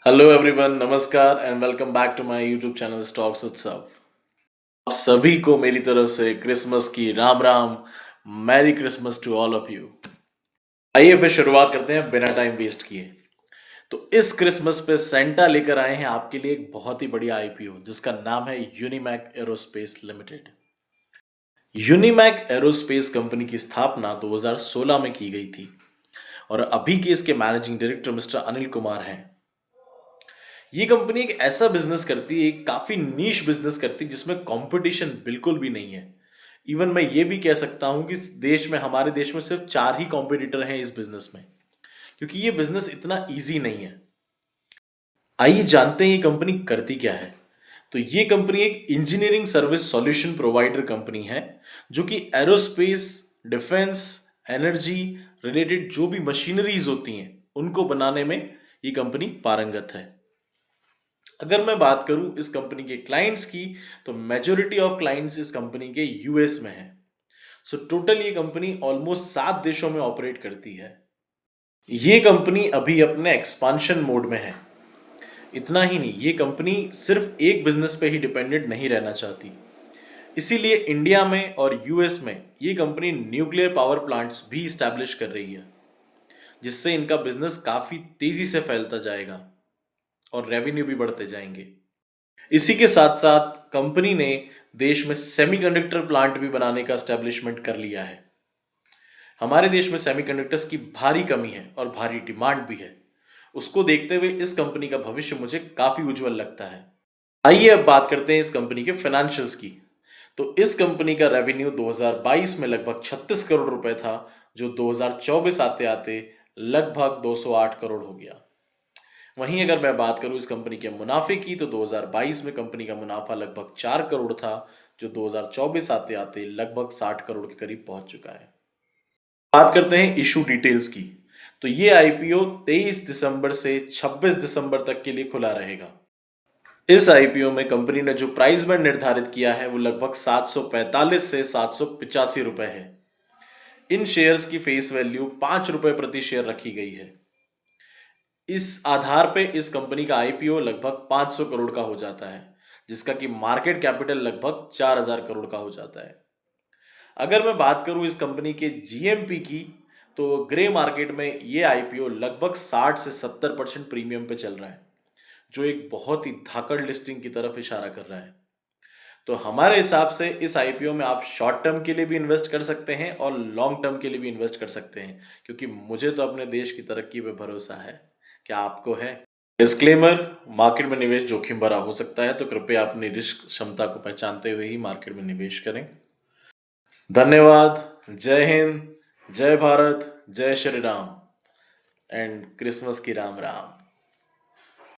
Hello everyone, नमस्कार and welcome back to my YouTube channel Stocks Utsav. आप सभी को मेरी तरफ से क्रिसमस की राम राम। Merry Christmas to all of you. आइए फिर शुरुआत करते हैं बिना टाइम वेस्ट किए। तो इस क्रिसमस पे सेंटा लेकर आए हैं आपके लिए एक बहुत ही बढ़िया आईपीओ जिसका नाम है यूनिमैक एरोस्पेस लिमिटेड। यूनिमैक एरोस्पेस कंपनी की स्थापना 2016 में की गई थी और अभी के इसके managing director mister Anil Kumar हैं। ये कंपनी एक ऐसा बिजनेस करती है, एक काफी नीश बिजनेस करती है जिसमें कंपटीशन बिल्कुल भी नहीं है। इवन मैं ये भी कह सकता हूं कि इस देश में, हमारे देश में सिर्फ 4 ही कॉम्पिटिटर हैं इस बिजनेस में, क्योंकि ये बिजनेस इतना इजी नहीं है। आइए जानते हैं ये कंपनी करती क्या है। तो ये कंपनी एक engineering service solution provider company है जो कि एरोस्पेस, डिफेंस, एनर्जी रिलेटेड जो भी मशीनरीज होती हैं उनको बनाने में ये कंपनी पारंगत है। अगर मैं बात करूं इस कंपनी के क्लाइंट्स की, तो मेजोरिटी ऑफ क्लाइंट्स इस कंपनी के यूएस में है। सो टोटल ये कंपनी ऑलमोस्ट 7 देशों में ऑपरेट करती है। ये कंपनी अभी अपने एक्सपांशन मोड में है। इतना ही नहीं, ये कंपनी सिर्फ एक बिजनेस पे ही डिपेंडेंट नहीं रहना चाहती। इसीलिए इंडिया में और यूएस में ये कंपनी न्यूक्लियर पावर प्लांट्स भी स्टैब्लिश कर रही है, जिससे इनका बिजनेस काफी तेजी से फैलता जाएगा और रेवेन्यू भी बढ़ते जाएंगे। इसी के साथ साथ कंपनी ने देश में सेमीकंडक्टर प्लांट भी बनाने का एस्टेब्लिशमेंट कर लिया है। हमारे देश में सेमीकंडक्टर्स की भारी कमी है और भारी डिमांड भी है। उसको देखते हुए इस कंपनी का भविष्य मुझे काफी उज्जवल लगता है। आइए अब बात करते हैं इस कंपनी के फाइनेंशियल्स की। तो इस कंपनी का रेवेन्यू 2022 में लगभग 36 करोड़ रुपए था, जो 2024 आते आते लगभग 208 करोड़ हो गया। वहीं अगर मैं बात करूं इस कंपनी के मुनाफे की, तो 2022 में कंपनी का मुनाफा लगभग 4 करोड़ था, जो 2024 आते आते लगभग 60 करोड़ के करीब पहुंच चुका है। बात करते हैं इशू डिटेल्स की। तो ये आईपीओ 23 दिसंबर से 26 दिसंबर तक के लिए खुला रहेगा। इस आईपीओ में कंपनी ने जो प्राइस बैंड निर्धारित किया है वो लगभग 745 से 785 रुपए है। इन शेयर्स की फेस वैल्यू 5 रुपए प्रति शेयर रखी गई है। इस आधार पे इस कंपनी का आईपीओ लगभग 500 करोड़ का हो जाता है, जिसका कि मार्केट कैपिटल लगभग 4000 करोड़ का हो जाता है। अगर मैं बात करूं इस कंपनी के जीएमपी की, तो ग्रे मार्केट में ये आईपीओ लगभग 60 से 70% प्रीमियम पे चल रहा है, जो एक बहुत ही धाकड़ लिस्टिंग की तरफ इशारा कर रहा है। तो हमारे हिसाब से इस आईपीओ में आप शॉर्ट टर्म के लिए भी इन्वेस्ट कर सकते हैं और लॉन्ग टर्म के लिए भी इन्वेस्ट कर सकते हैं, क्योंकि मुझे तो अपने देश की तरक्की पे भरोसा है। क्या आपको है? डिस्क्लेमर: मार्केट में निवेश जोखिम भरा हो सकता है, तो कृपया अपनी रिस्क क्षमता को पहचानते हुए ही मार्केट में निवेश करें। धन्यवाद। जय हिंद, जय भारत, जय श्री राम एंड क्रिसमस की राम राम।